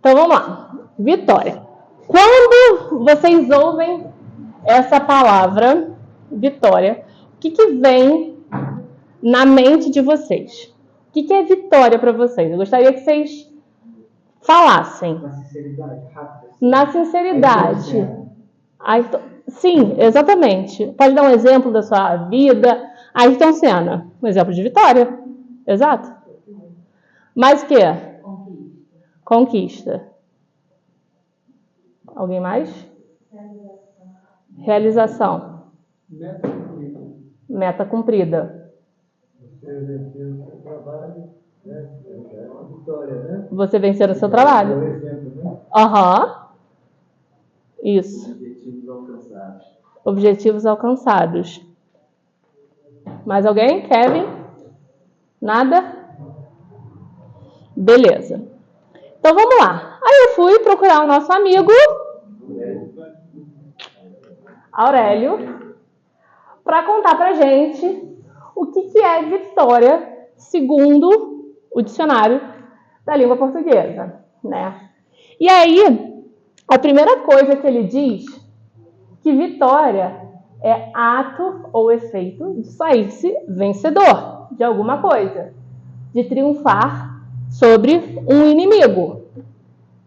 Então vamos lá. Vitória. Quando vocês ouvem essa palavra, vitória, o que vem na mente de vocês? O que é vitória para vocês? Eu gostaria que vocês falassem. Na sinceridade, rápido. Na sinceridade. Sim, exatamente. Pode dar um exemplo da sua vida? Ayrton Senna, um exemplo de vitória. Exato. Mais o quê? Conquista. Alguém mais? Realização. Meta cumprida. Você venceu o seu trabalho, né? É uma vitória, né? Você venceu no seu trabalho. É um exemplo, né? Aham. Isso. Objetivos alcançados. Objetivos alcançados. Mais alguém? Kevin? Nada? Beleza. Então vamos lá. Aí eu fui procurar o nosso amigo Aurélio para contar pra gente o que é vitória segundo o dicionário da língua portuguesa, né? E aí, a primeira coisa que ele diz que vitória é ato ou efeito de sair-se vencedor de alguma coisa, de triunfar sobre um inimigo,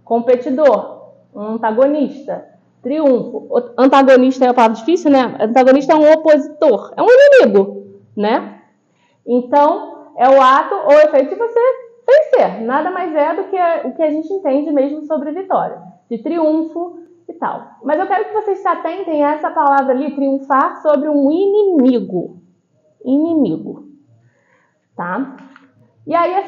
competidor, um antagonista, triunfo. Antagonista é uma palavra difícil, né? Antagonista é um opositor, é um inimigo, né? Então, é o ato ou efeito de você vencer. Nada mais é do que o que a gente entende mesmo sobre vitória, de triunfo e tal. Mas eu quero que vocês se atentem a essa palavra ali, triunfar sobre um inimigo. Inimigo. Tá? E aí o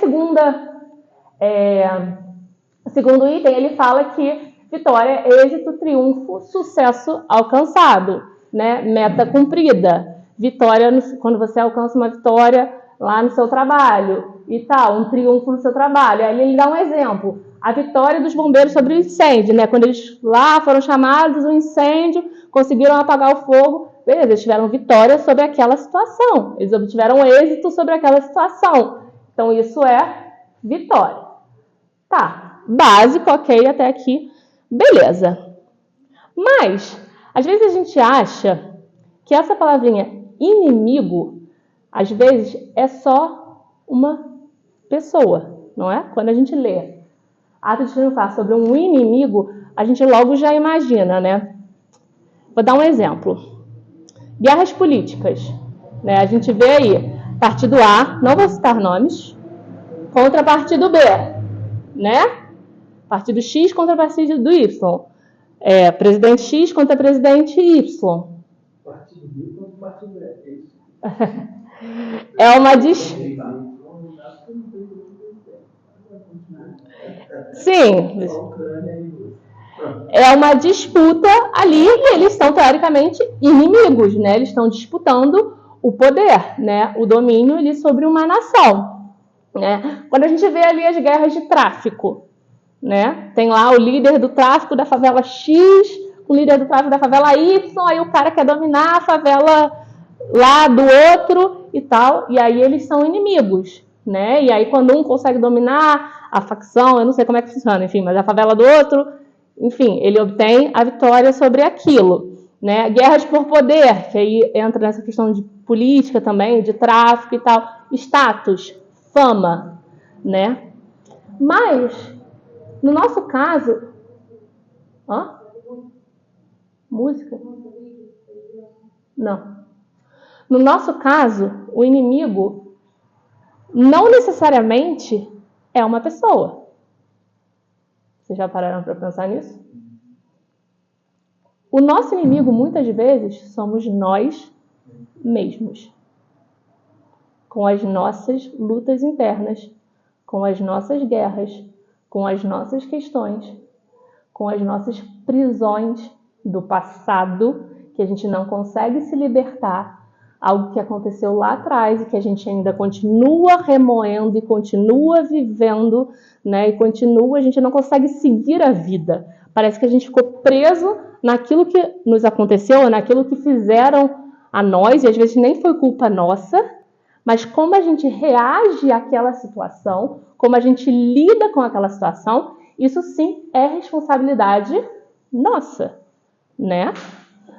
segundo item, ele fala que vitória é êxito, triunfo, sucesso alcançado, né? Meta cumprida. Vitória quando você alcança uma vitória lá no seu trabalho e tal, um triunfo no seu trabalho. Aí ele dá um exemplo. A vitória dos bombeiros sobre o incêndio, né? Quando eles lá foram chamados, o incêndio, conseguiram apagar o fogo, beleza, eles tiveram vitória sobre aquela situação. Eles obtiveram êxito sobre aquela situação. Então, isso é vitória. Tá, básico, ok, até aqui, beleza. Mas, às vezes a gente acha que essa palavrinha inimigo, às vezes, é só uma pessoa, não é? Quando a gente lê ato de triunfar sobre um inimigo, a gente logo já imagina, né? Vou dar um exemplo. Guerras políticas, né? A gente vê aí, partido A, não vou citar nomes, contra partido B, né? Partido X contra partido Y. Presidente X contra presidente Y. Partido B contra partido B, é isso. É uma disputa. Sim. É uma disputa ali e eles são, teoricamente, inimigos, né? Eles estão disputando o poder, né? O domínio ali sobre uma nação, né? Quando a gente vê ali as guerras de tráfico, né? Tem lá o líder do tráfico da favela X, o líder do tráfico da favela Y, aí o cara quer dominar a favela lá do outro e tal, e aí eles são inimigos, né? E aí quando um consegue dominar a facção, eu não sei como é que funciona, enfim, mas a favela do outro, enfim, ele obtém a vitória sobre aquilo, né? Guerras por poder, que aí entra nessa questão de política também, de tráfico e tal, status, fama, né? Mas, no nosso caso... Música? Não. No nosso caso, o inimigo não necessariamente é uma pessoa. Vocês já pararam para pensar nisso? O nosso inimigo, muitas vezes, somos nós mesmos. Com as nossas lutas internas, com as nossas guerras, com as nossas questões, com as nossas prisões do passado, que a gente não consegue se libertar, algo que aconteceu lá atrás e que a gente ainda continua remoendo e continua vivendo, né? E continua, a gente não consegue seguir a vida. Parece que a gente ficou preso naquilo que nos aconteceu, naquilo que fizeram a nós, e às vezes nem foi culpa nossa, mas como a gente reage àquela situação, como a gente lida com aquela situação, isso sim é responsabilidade nossa, né?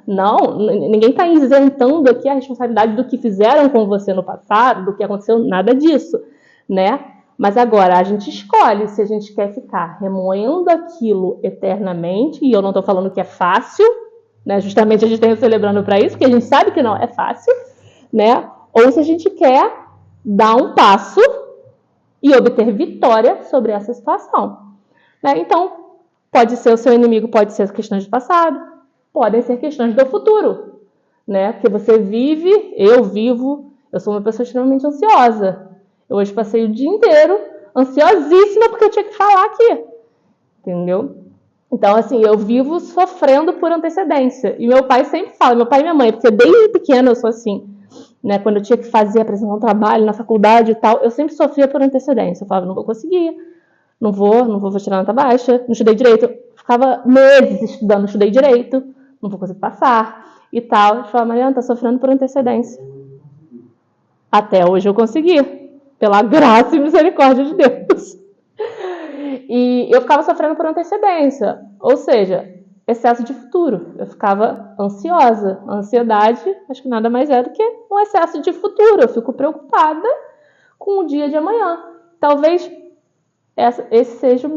Não, ninguém está isentando aqui a responsabilidade do que fizeram com você no passado, do que aconteceu, nada disso, né? Mas agora a gente escolhe se a gente quer ficar remoendo aquilo eternamente, e eu não estou falando que é fácil, né? Justamente a gente tem o Celebrando para isso, porque a gente sabe que não é fácil, né? Ou se a gente quer dar um passo e obter vitória sobre essa situação, né? Então, pode ser o seu inimigo, pode ser questões do passado, podem ser questões do futuro, né? Porque você vive, eu sou uma pessoa extremamente ansiosa. Eu hoje passei o dia inteiro ansiosíssima porque eu tinha que falar aqui, entendeu? Então, assim, eu vivo sofrendo por antecedência. E meu pai sempre fala, meu pai e minha mãe, porque desde pequena eu sou assim, né? Quando eu tinha que apresentar um trabalho na faculdade e tal, eu sempre sofria por antecedência. Eu falava, não vou conseguir, não vou tirar nota baixa, não estudei direito. Eu ficava meses estudando, não estudei direito, não vou conseguir passar e tal. Eu falava, Mariana, tá sofrendo por antecedência. Até hoje eu consegui, pela graça e misericórdia de Deus. E eu ficava sofrendo por antecedência, ou seja, excesso de futuro. Eu ficava ansiosa. A ansiedade, acho que nada mais é do que um excesso de futuro. Eu fico preocupada com o dia de amanhã. Talvez esse seja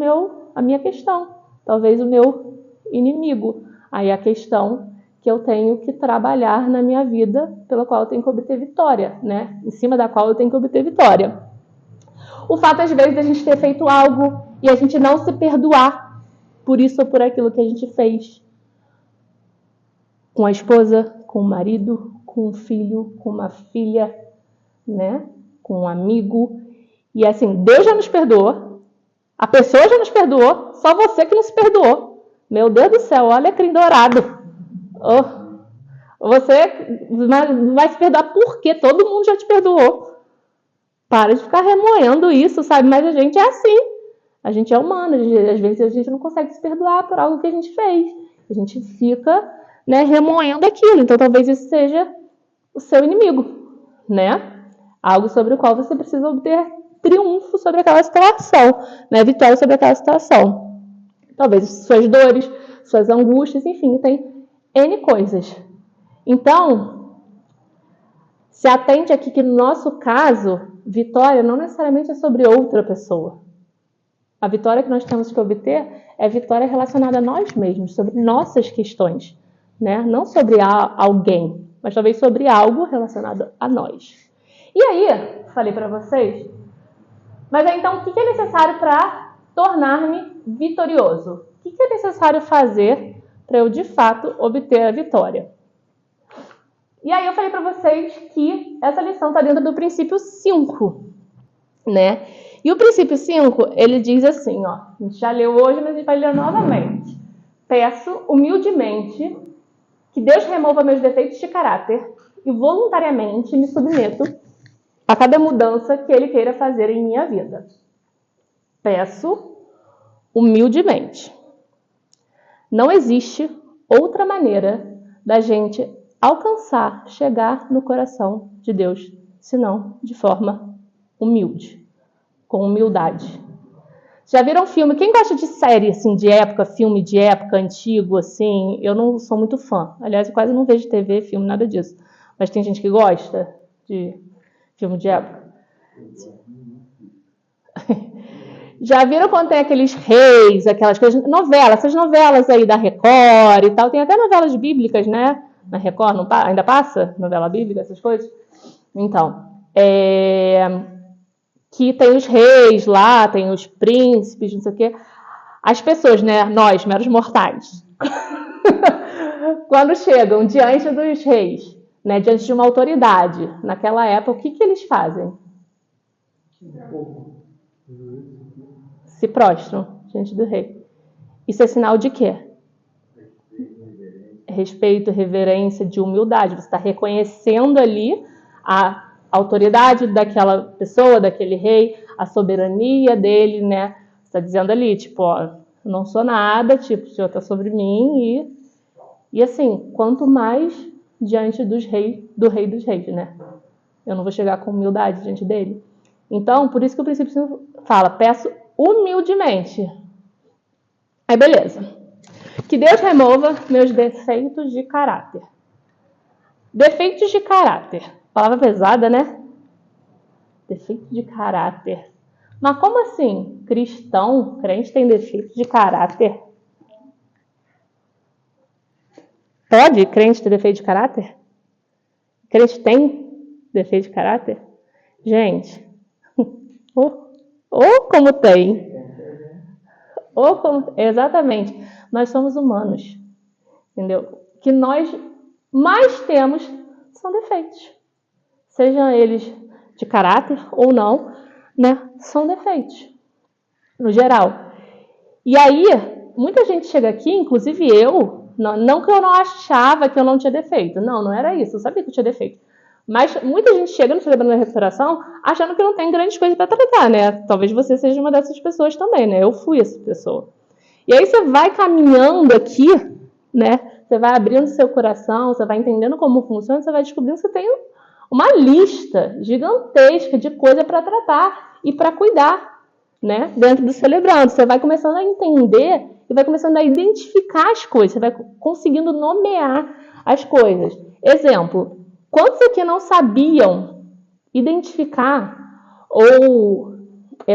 a minha questão. Talvez o meu inimigo. Aí a questão que eu tenho que trabalhar na minha vida, pela qual eu tenho que obter vitória, né? Em cima da qual eu tenho que obter vitória. O fato, às vezes, de a gente ter feito algo e a gente não se perdoar por isso ou por aquilo que a gente fez. Com a esposa, com o marido, com o filho, com uma filha, né? Com um amigo. E assim, Deus já nos perdoou, a pessoa já nos perdoou, só você que não se perdoou. Meu Deus do céu, olha crime dourado. Você vai se perdoar porque todo mundo já te perdoou. Para de ficar remoendo isso, sabe? Mas a gente é assim. A gente é humano. Às vezes a gente não consegue se perdoar por algo que a gente fez. A gente fica, né, remoendo aquilo. Então talvez isso seja o seu inimigo, né? Algo sobre o qual você precisa obter triunfo sobre aquela situação, né? Vitória sobre aquela situação. Talvez suas dores, suas angústias, enfim, tem N coisas. Então, se atente aqui que no nosso caso, vitória não necessariamente é sobre outra pessoa. A vitória que nós temos que obter é vitória relacionada a nós mesmos, sobre nossas questões, né? Não sobre alguém, mas talvez sobre algo relacionado a nós. E aí, falei para vocês, mas aí, então o que é necessário para tornar-me vitorioso? O que é necessário fazer para eu, de fato, obter a vitória? E aí eu falei para vocês que essa lição está dentro do princípio 5, né? E o princípio 5, ele diz assim, ó, a gente já leu hoje, mas a gente vai ler novamente. Peço humildemente que Deus remova meus defeitos de caráter e voluntariamente me submeto a cada mudança que Ele queira fazer em minha vida. Peço humildemente. Não existe outra maneira da gente alcançar, chegar no coração de Deus, senão de forma humilde, com humildade. Já viram filme? Quem gosta de série, assim, de época, filme de época, antigo, assim? Eu não sou muito fã. Aliás, eu quase não vejo TV, filme, nada disso. Mas tem gente que gosta de filme de época. Já viram quando tem aqueles reis, aquelas coisas, novelas, essas novelas aí da Record e tal, tem até novelas bíblicas, né? Na Record, não, ainda passa novela bíblica, essas coisas? Então, que tem os reis lá, tem os príncipes, não sei o quê. As pessoas, né, nós, meros mortais, quando chegam diante dos reis, né, diante de uma autoridade, naquela época, o que eles fazem? Se prostram diante do rei. Isso é sinal de quê? Respeito, reverência, de humildade. Você está reconhecendo ali a autoridade daquela pessoa, daquele rei, a soberania dele, né? Você está dizendo ali, tipo, ó, eu não sou nada, tipo, o Senhor está sobre mim e assim, quanto mais diante do rei dos reis, né? Eu não vou chegar com humildade diante dele. Então, por isso que o princípio fala, peço humildemente. Aí, beleza. Que Deus remova meus defeitos de caráter. Defeitos de caráter. Palavra pesada, né? Defeito de caráter. Mas como assim? Cristão, crente tem defeito de caráter? Pode crente ter defeito de caráter? Crente tem defeito de caráter? Gente, ou como tem. Ou como, exatamente. Nós somos humanos. Entendeu? O que nós mais temos são defeitos. Sejam eles de caráter ou não, né? São defeitos. No geral. E aí, muita gente chega aqui, inclusive eu, não que eu não achava que eu não tinha defeito. Não era isso. Eu sabia que eu tinha defeito. Mas muita gente chega no Celebrando a Recuperação achando que não tem grandes coisas para tratar, né? Talvez você seja uma dessas pessoas também, né? Eu fui essa pessoa. E aí você vai caminhando aqui, né? Você vai abrindo seu coração, você vai entendendo como funciona, você vai descobrindo que você tem uma lista gigantesca de coisa para tratar e para cuidar, né? Dentro do Celebrando. Você vai começando a entender e vai começando a identificar as coisas, você vai conseguindo nomear as coisas. Exemplo. Quantos aqui não sabiam identificar ou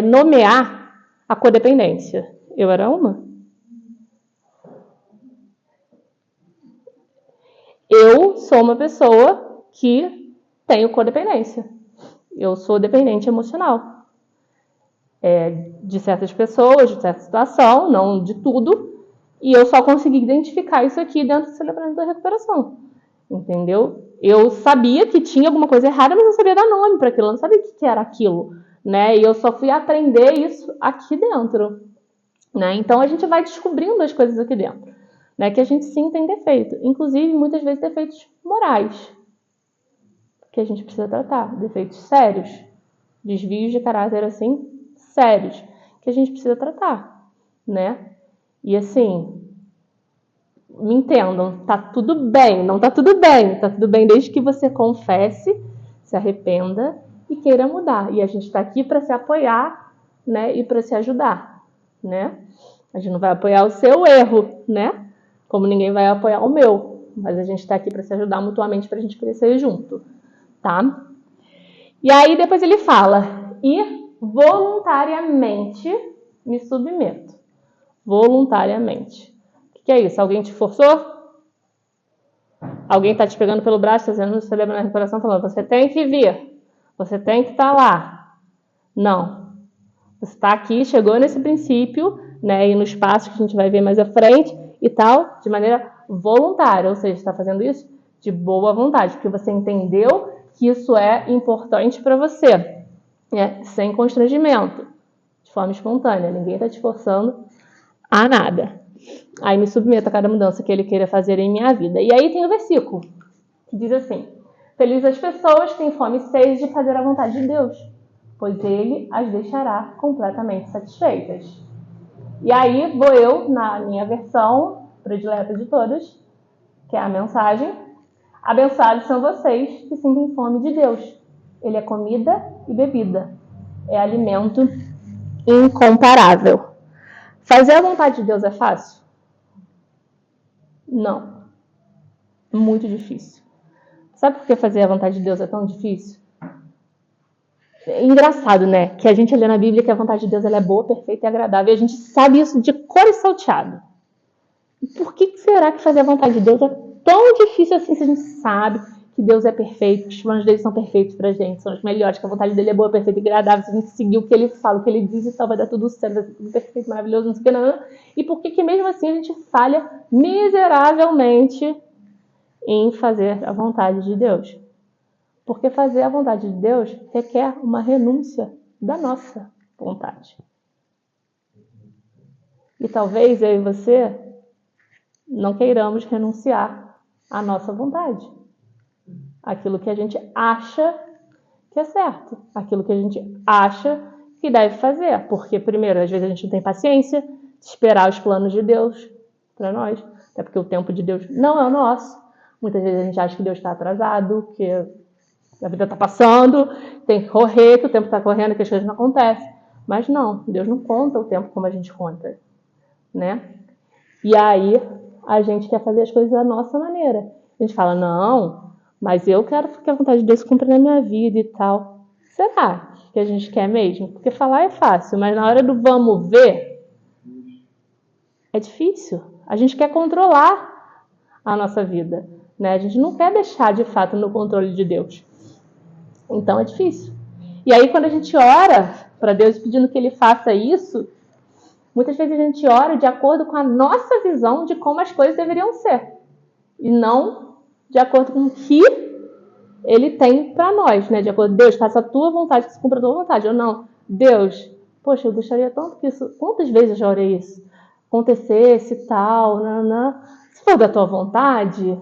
nomear a codependência? Eu era uma. Eu sou uma pessoa que tenho codependência. Eu sou dependente emocional. De certas pessoas, de certa situação, não de tudo. E eu só consegui identificar isso aqui dentro do Celebrando da Recuperação. Entendeu? Eu sabia que tinha alguma coisa errada, mas não sabia dar nome para aquilo, eu não sabia o que era aquilo, né? E eu só fui aprender isso aqui dentro, né? Então a gente vai descobrindo as coisas aqui dentro, né? Que a gente sim tem defeito, inclusive muitas vezes defeitos morais, que a gente precisa tratar, defeitos sérios, desvios de caráter assim, sérios, que a gente precisa tratar, né? E assim, me entendam, tá tudo bem, não tá tudo bem desde que você confesse, se arrependa e queira mudar. E a gente está aqui para se apoiar, né, e para se ajudar, né? A gente não vai apoiar o seu erro, né? Como ninguém vai apoiar o meu, mas a gente está aqui para se ajudar mutuamente para a gente crescer junto, tá? E aí depois ele fala, e voluntariamente me submeto. Voluntariamente. O que é isso? Alguém te forçou? Alguém está te pegando pelo braço, fazendo Celebrando a Recuperação, falando, você tem que vir, você tem que estar lá. Não. Você está aqui, chegou nesse princípio, né, e nos passos que a gente vai ver mais à frente e tal, de maneira voluntária, ou seja, está fazendo isso de boa vontade, porque você entendeu que isso é importante para você, né, sem constrangimento, de forma espontânea, ninguém está te forçando a nada. Aí me submeto a cada mudança que ele queira fazer em minha vida. E aí tem o versículo que diz assim, felizes as pessoas que têm fome e sede de fazer a vontade de Deus, pois ele as deixará completamente satisfeitas. E aí vou eu, na minha versão predileta de todas, que é a mensagem, abençoados são vocês que sentem fome de Deus. Ele é comida e bebida, é alimento incomparável. Fazer a vontade de Deus é fácil? Não. Muito difícil. Sabe por que fazer a vontade de Deus é tão difícil? É engraçado, né? Que a gente lê na Bíblia que a vontade de Deus ela é boa, perfeita e agradável. E a gente sabe isso de cor e salteado. Por que será que fazer a vontade de Deus é tão difícil assim se a gente sabe que Deus é perfeito, que os planos dele são perfeitos pra gente, são os melhores, que a vontade dele é boa, perfeita e agradável, se a gente seguir o que ele fala, o que ele diz e tal, vai dar tudo certo, vai ser tudo perfeito, maravilhoso, não sei o que, não. E por que mesmo assim a gente falha miseravelmente em fazer a vontade de Deus? Porque fazer a vontade de Deus requer uma renúncia da nossa vontade. E talvez eu e você não queiramos renunciar à nossa vontade. Aquilo que a gente acha que é certo. Aquilo que a gente acha que deve fazer. Porque, primeiro, às vezes a gente não tem paciência de esperar os planos de Deus para nós. Até porque o tempo de Deus não é o nosso. Muitas vezes a gente acha que Deus está atrasado, que a vida está passando, tem que correr, que o tempo está correndo, que as coisas não acontecem. Mas não, Deus não conta o tempo como a gente conta, né? E aí a gente quer fazer as coisas da nossa maneira. A gente fala, não, mas eu quero que a vontade de Deus cumpra na minha vida e tal. Será que a gente quer mesmo? Porque falar é fácil, mas na hora do vamos ver, é difícil. A gente quer controlar a nossa vida, né? A gente não quer deixar, de fato, no controle de Deus. Então é difícil. E aí, quando a gente ora para Deus pedindo que Ele faça isso, muitas vezes a gente ora de acordo com a nossa visão de como as coisas deveriam ser. E não de acordo com o que Ele tem para nós, né? De acordo com Deus, faça a tua vontade, que se cumpra a tua vontade. Ou não, Deus, poxa, eu gostaria tanto que isso... Quantas vezes eu já orei isso? Acontecesse e tal, se for da tua vontade,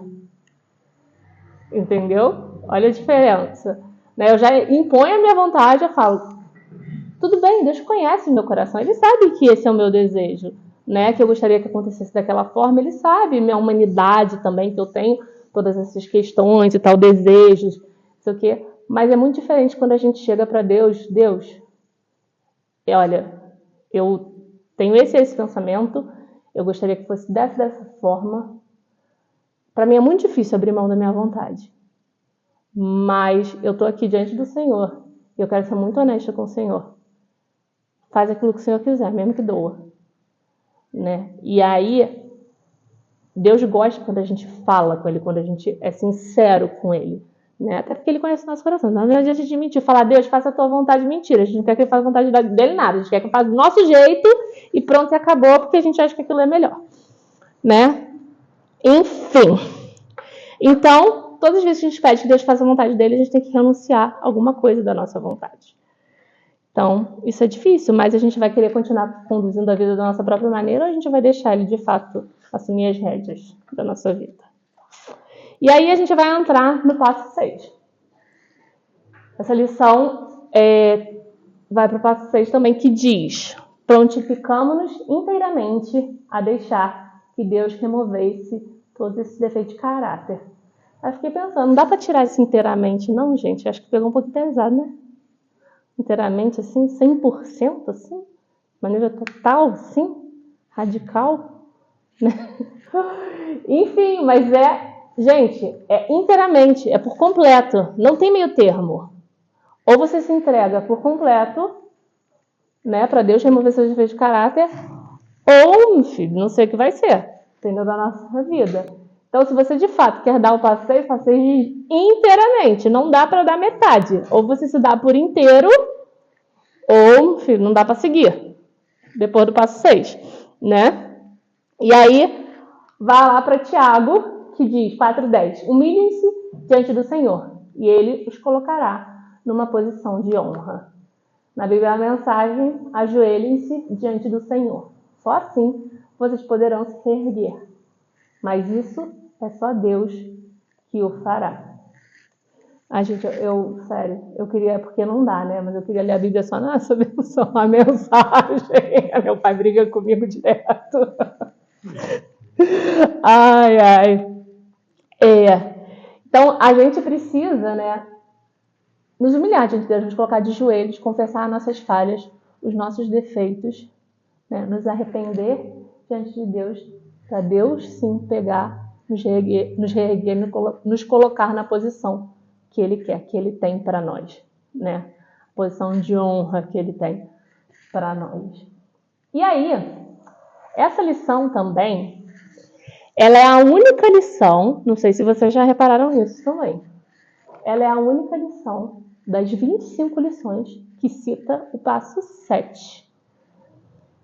entendeu? Olha a diferença. Eu já imponho a minha vontade, eu falo, tudo bem, Deus conhece o meu coração, Ele sabe que esse é o meu desejo, né? Que eu gostaria que acontecesse daquela forma, Ele sabe minha humanidade também, que eu tenho todas essas questões e tal, desejos, não sei o quê. Mas é muito diferente quando a gente chega para Deus, olha, eu tenho esse pensamento, eu gostaria que fosse dessa forma. Para mim é muito difícil abrir mão da minha vontade. Mas eu estou aqui diante do Senhor. E eu quero ser muito honesta com o Senhor. Faz aquilo que o Senhor quiser, mesmo que doa. Né? E aí, Deus gosta quando a gente fala com Ele, quando a gente é sincero com Ele. Né? Até porque Ele conhece o nosso coração. Não adianta a gente mentir, falar, Deus, faça a tua vontade, mentira. A gente não quer que Ele faça a vontade dele nada. A gente quer que Ele faça do nosso jeito e pronto, e acabou, porque a gente acha que aquilo é melhor. Né? Enfim. Então, todas as vezes que a gente pede que Deus faça a vontade dele, a gente tem que renunciar a alguma coisa da nossa vontade. Então, isso é difícil, mas a gente vai querer continuar conduzindo a vida da nossa própria maneira ou a gente vai deixar ele, de fato, assumir as rédeas da nossa vida? E aí a gente vai entrar no passo 6. Essa lição vai para o passo 6 também, que diz: prontificamo-nos inteiramente a deixar que Deus removesse todos esses defeitos de caráter. Aí fiquei pensando, não dá para tirar isso inteiramente, não, gente? Acho que pegou um pouquinho pesado, né? Inteiramente, assim, 100%, assim? Maneira total, assim? Radical? Né? Enfim, mas gente, é inteiramente, é por completo. Não tem meio termo. Ou você se entrega por completo, né, para Deus remover seus defeitos de caráter, ou, filho, não sei o que vai ser, entendeu? Da nossa vida. Então, se você de fato quer dar o passo 6, faça inteiramente. Não dá para dar metade. Ou você se dá por inteiro, ou, filho, não dá para seguir. Depois do passo 6, né? E aí, vá lá para Tiago, que diz, 4:10. Humilhem-se diante do Senhor, e Ele os colocará numa posição de honra. Na Bíblia, a mensagem, ajoelhem-se diante do Senhor. Só assim vocês poderão se reerguer. Mas isso é só Deus que o fará. Gente, sério, eu queria, porque não dá, né? Mas eu queria ler a Bíblia só nessa versão, a mensagem. Meu pai briga comigo direto. Ai. Então, a gente precisa, né, nos humilhar diante de Deus, nos colocar de joelhos, confessar nossas falhas, os nossos defeitos, né, nos arrepender diante de Deus, para Deus sim pegar, nos reerguer, nos colocar na posição que Ele quer, que Ele tem para nós, né? A posição de honra que Ele tem para nós. E aí, essa lição também, ela é a única lição, não sei se vocês já repararam nisso também, ela é a única lição das 25 lições que cita o passo 7.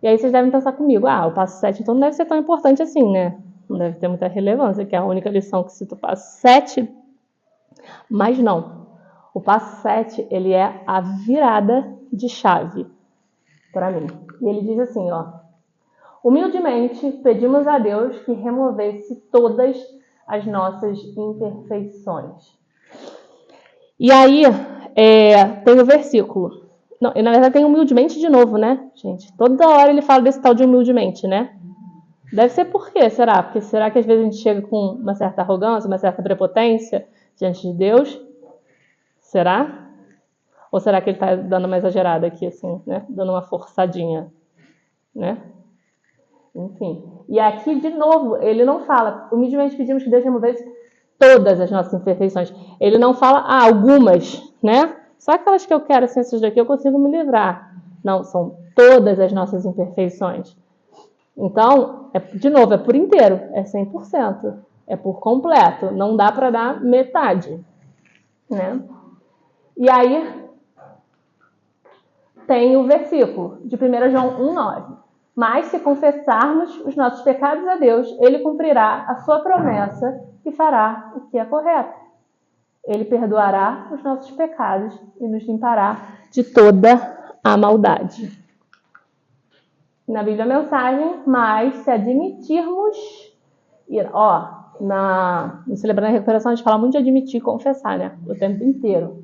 E aí vocês devem pensar comigo, o passo 7 então não deve ser tão importante assim, né? Não deve ter muita relevância, que é a única lição que cita o passo 7. Mas não. O passo 7, ele é a virada de chave para mim. E ele diz assim, humildemente pedimos a Deus que removesse todas as nossas imperfeições. E aí, tem o versículo. Não, na verdade tem humildemente de novo, né, gente? Toda hora ele fala desse tal de humildemente, né? Deve ser por quê, será? Porque será que às vezes a gente chega com uma certa arrogância, uma certa prepotência diante de Deus? Será? Ou será que ele está dando uma exagerada aqui, assim, né? Dando uma forçadinha, né? Enfim. E aqui, de novo, ele não fala, humildemente pedimos que Deus removesse todas as nossas imperfeições. Ele não fala, algumas, né? Só aquelas que eu quero, assim, essas daqui eu consigo me livrar. Não, são todas as nossas imperfeições. Então, de novo, é por inteiro, é 100%, é por completo, não dá para dar metade, né? E aí, tem o versículo de 1 João 1,9. Mas se confessarmos os nossos pecados a Deus, Ele cumprirá a sua promessa e fará o que é correto. Ele perdoará os nossos pecados e nos limpará de toda a maldade. Na Bíblia a mensagem, mas se admitirmos... no Celebrando a Recuperação a gente fala muito de admitir e confessar, né? O tempo inteiro.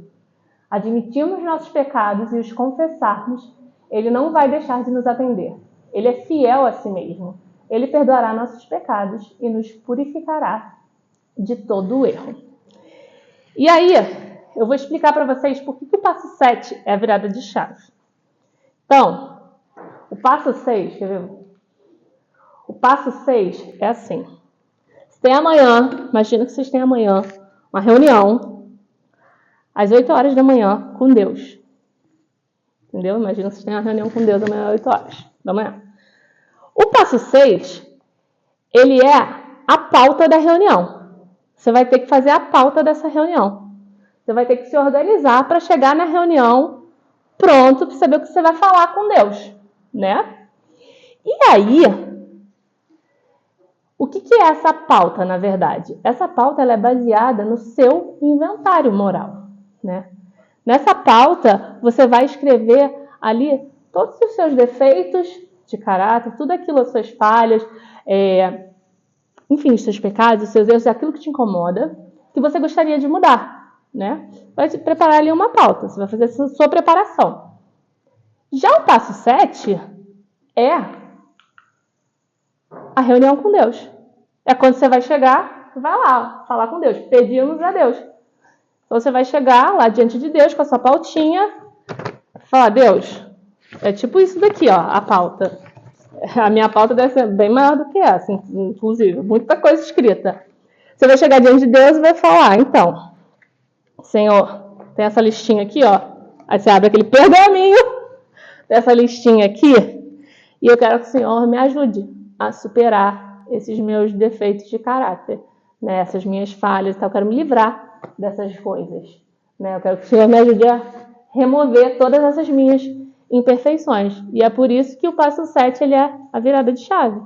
Admitirmos nossos pecados e os confessarmos, Ele não vai deixar de nos atender. Ele é fiel a si mesmo. Ele perdoará nossos pecados e nos purificará de todo o erro. E aí, eu vou explicar para vocês por que o passo 7 é a virada de chave. Então, o passo 6, quer ver? O passo 6 é assim. Você tem amanhã, imagina que vocês têm amanhã, uma reunião, às 8 horas da manhã, com Deus. Entendeu? Imagina que vocês têm uma reunião com Deus amanhã às 8 horas da manhã. O passo 6, ele é a pauta da reunião. Você vai ter que fazer a pauta dessa reunião. Você vai ter que se organizar para chegar na reunião pronto para saber o que você vai falar com Deus, né? E aí, o que é essa pauta, na verdade? Essa pauta ela é baseada no seu inventário moral, né? Nessa pauta, você vai escrever ali todos os seus defeitos de caráter, tudo aquilo, as suas falhas, enfim, os seus pecados, os seus erros, aquilo que te incomoda, que você gostaria de mudar, né? Vai preparar ali uma pauta, você vai fazer a sua preparação. Já o passo 7 é a reunião com Deus. É quando você vai chegar, vai lá, falar com Deus, pedimos a Deus. Então você vai chegar lá diante de Deus com a sua pautinha, falar, Deus, é tipo isso daqui, ó, a pauta. A minha pauta deve ser bem maior do que essa, inclusive, muita coisa escrita. Você vai chegar diante de Deus e vai falar, então, Senhor, tem essa listinha aqui, ó. Aí você abre aquele pergaminho dessa listinha aqui e eu quero que o Senhor me ajude a superar esses meus defeitos de caráter, né? Essas minhas falhas, eu quero me livrar dessas coisas, né? Eu quero que o Senhor me ajude a remover todas essas minhas imperfeições. E é por isso que o passo 7 ele é a virada de chave,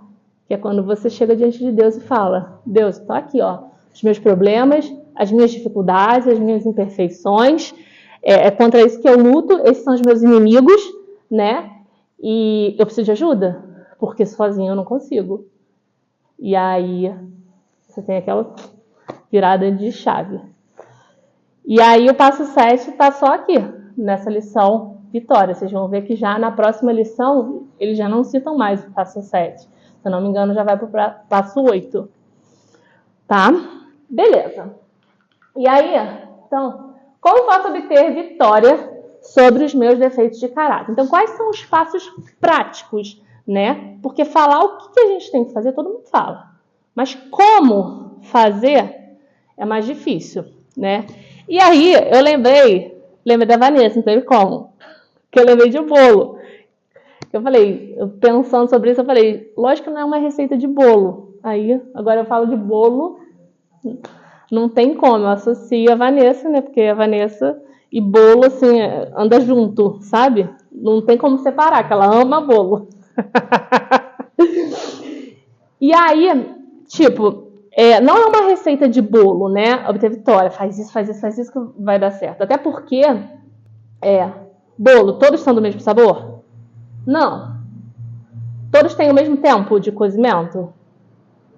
que é quando você chega diante de Deus e fala, Deus, estou aqui, ó, os meus problemas, as minhas dificuldades, as minhas imperfeições, é contra isso que eu luto, esses são os meus inimigos, né? E eu preciso de ajuda, porque sozinho eu não consigo. E aí você tem aquela virada de chave. E aí o passo 7 está só aqui, nessa lição Vitória. Vocês vão ver que já na próxima lição, eles já não citam mais o passo 7. Se eu não me engano, já vai para o passo 8. Tá? Beleza. E aí, então, como posso obter vitória sobre os meus defeitos de caráter? Então, quais são os passos práticos, né? Porque falar o que a gente tem que fazer, todo mundo fala. Mas como fazer é mais difícil, né? E aí, eu lembrei da Vanessa, não teve como. Que eu lembrei de bolo. Eu falei, pensando sobre isso, eu falei, lógico que não é uma receita de bolo. Aí, agora eu falo de bolo, não tem como, eu associo a Vanessa, né? Porque a Vanessa e bolo, assim, anda junto, sabe? Não tem como separar, que ela ama bolo. E aí, tipo, não é uma receita de bolo, né? Obter vitória, faz isso que vai dar certo. Até porque, bolo, todos são do mesmo sabor? Não. Todos têm o mesmo tempo de cozimento?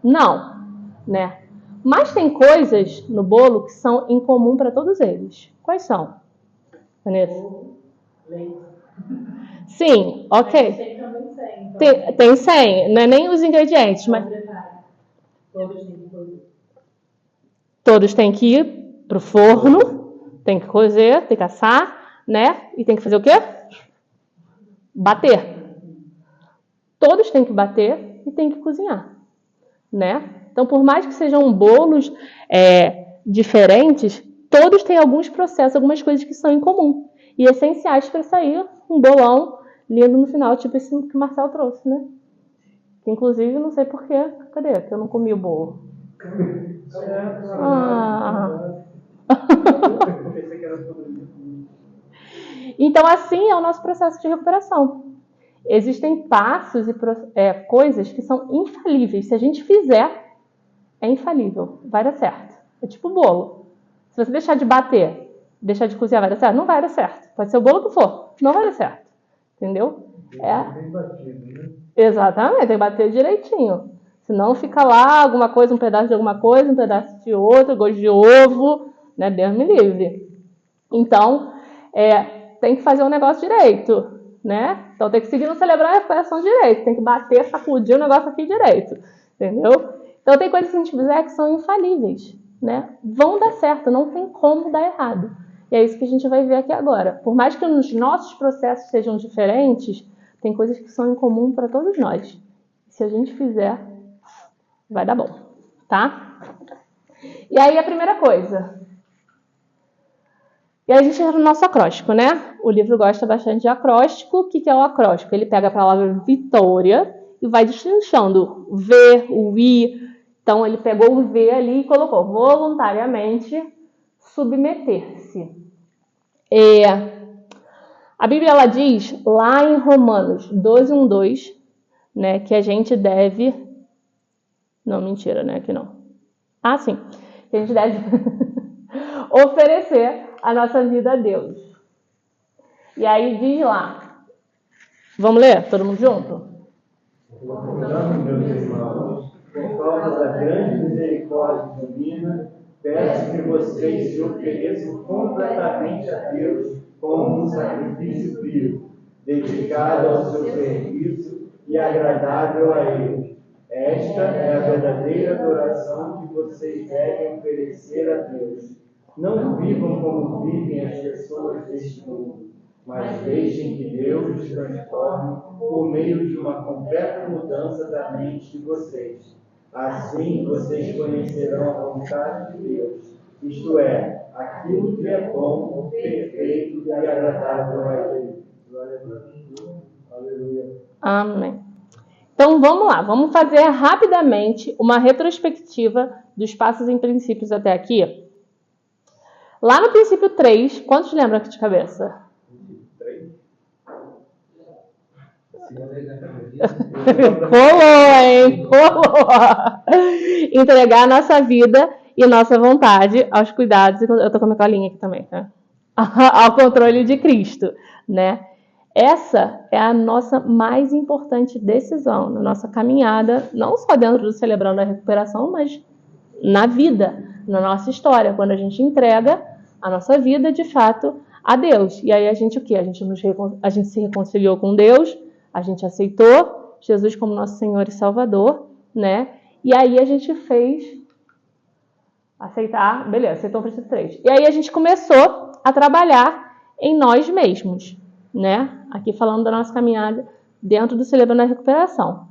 Não, né? Mas tem coisas no bolo que são em comum para todos eles. Quais são, Vanessa? Leite. Sim, ok. Tem 100, não é nem os ingredientes, mas... Todos têm que ir pro forno, tem que cozer, tem que assar, né? E tem que fazer o quê? Bater. Todos têm que bater e têm que cozinhar, né? Então, por mais que sejam bolos diferentes, todos têm alguns processos, algumas coisas que são em comum e essenciais para sair um bolão lindo no final, tipo esse que o Marcel trouxe, né? Que, inclusive, não sei porquê. Cadê? Que eu não comi o bolo. Então, assim é o nosso processo de recuperação. Existem passos e coisas que são infalíveis. Se a gente fizer, é infalível. Vai dar certo. É tipo bolo. Se você deixar de bater, deixar de cozinhar, vai dar certo? Não vai dar certo. Pode ser o bolo que for. Não vai dar certo. Entendeu? Bem batido, né? Exatamente. Tem que bater direitinho. Senão fica lá alguma coisa, um pedaço de alguma coisa, um pedaço de outra, gosto de ovo, né? Deus me livre. Então, tem que fazer o negócio direito, né? Então tem que seguir no celebrar a recuperação direito, tem que bater, sacudir o negócio aqui direito, entendeu? Então tem coisas que a gente fizer que são infalíveis, né? Vão dar certo, não tem como dar errado. E é isso que a gente vai ver aqui agora. Por mais que os nossos processos sejam diferentes, tem coisas que são em comum para todos nós. Se a gente fizer, vai dar bom, tá? E aí a primeira coisa. E aí a gente entra no nosso acróstico, né? O livro gosta bastante de acróstico. O que é o acróstico? Ele pega a palavra vitória e vai destrinchando o V, o I. Então, ele pegou o V ali e colocou voluntariamente submeter-se. A Bíblia, ela diz lá em Romanos 12:1-2, né, que a gente deve... Não, mentira, né? Aqui não. Ah, sim. Que a gente deve oferecer a nossa vida a Deus. E aí diz lá. Vamos ler? Todo mundo junto? Portanto, meus irmãos, por causa da grande misericórdia divina, peço que vocês se ofereçam completamente a Deus como um sacrifício vivo, dedicado ao seu serviço e agradável a Ele. Esta é a verdadeira adoração que vocês devem oferecer a Deus. Não vivam como vivem as pessoas deste mundo, mas deixem que Deus os transforme por meio de uma completa mudança da mente de vocês. Assim vocês conhecerão a vontade de Deus, isto é, aquilo que é bom, perfeito e agradável a Ele. Aleluia. Amém. Então vamos lá, vamos fazer rapidamente uma retrospectiva dos passos e princípios até aqui. Lá no princípio 3, quantos lembram aqui de cabeça? 3. Colou, hein? Colou! Entregar a nossa vida e nossa vontade aos cuidados, eu tô com a minha colinha aqui também, tá? Ao controle de Cristo, né? Essa é a nossa mais importante decisão na nossa caminhada, não só dentro do Celebrando a Recuperação, mas na vida, na nossa história, quando a gente entrega a nossa vida, de fato, a Deus. E aí a gente o quê? A gente se reconciliou com Deus, a gente aceitou Jesus como nosso Senhor e Salvador, né? E aí a gente fez aceitar, beleza, aceitou o princípio 3. E aí a gente começou a trabalhar em nós mesmos, né? Aqui falando da nossa caminhada dentro do Celebrando a Recuperação.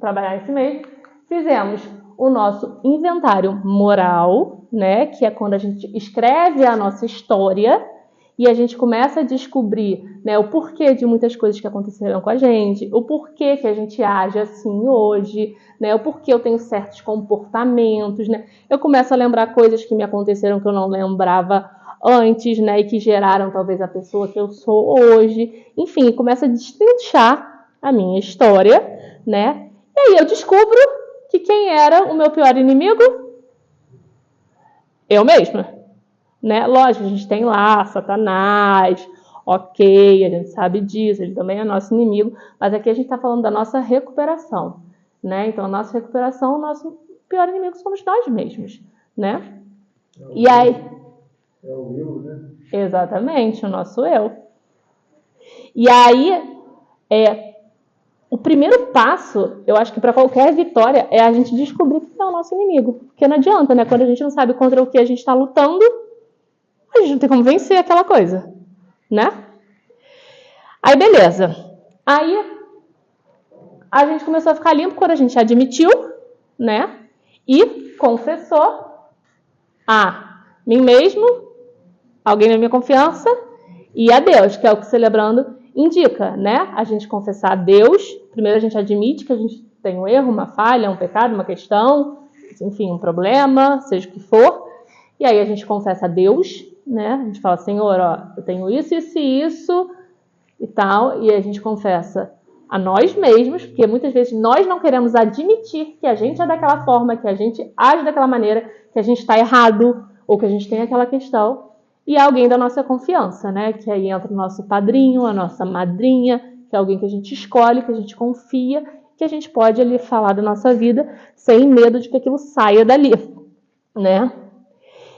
Trabalhar em si mesmo, fizemos o nosso inventário moral, né? Que é quando a gente escreve a nossa história e a gente começa a descobrir, né, o porquê de muitas coisas que aconteceram com a gente, o porquê que a gente age assim hoje, né, o porquê eu tenho certos comportamentos, né? Eu começo a lembrar coisas que me aconteceram que eu não lembrava antes, né, e que geraram talvez a pessoa que eu sou hoje. Enfim, começa a destrinchar a minha história, né? E aí eu descubro que quem era o meu pior inimigo? Eu mesma, né? Lógico, a gente tem lá Satanás, ok, a gente sabe disso, ele também é nosso inimigo, mas aqui a gente está falando da nossa recuperação, né? Então, a nossa recuperação, o nosso pior inimigo somos nós mesmos, né? E aí... É o eu, né? Exatamente, o nosso eu. E aí, o primeiro passo, eu acho que para qualquer vitória, é a gente descobrir que é o nosso inimigo. Porque não adianta, né? Quando a gente não sabe contra o que a gente está lutando, a gente não tem como vencer aquela coisa, né? Aí, beleza. Aí, a gente começou a ficar limpo quando a gente admitiu, né? E confessou a mim mesmo, alguém na minha confiança, e a Deus, que é o que Celebrando indica, né? A gente confessar a Deus, primeiro a gente admite que a gente tem um erro, uma falha, um pecado, uma questão, enfim, um problema, seja o que for, e aí a gente confessa a Deus, né? A gente fala, Senhor, ó, eu tenho isso, isso e isso, e tal, e a gente confessa a nós mesmos, porque muitas vezes nós não queremos admitir que a gente é daquela forma, que a gente age daquela maneira, que a gente está errado, ou que a gente tem aquela questão, e alguém da nossa confiança, né? Que aí entra o nosso padrinho, a nossa madrinha, que é alguém que a gente escolhe, que a gente confia, que a gente pode ali falar da nossa vida sem medo de que aquilo saia dali, né?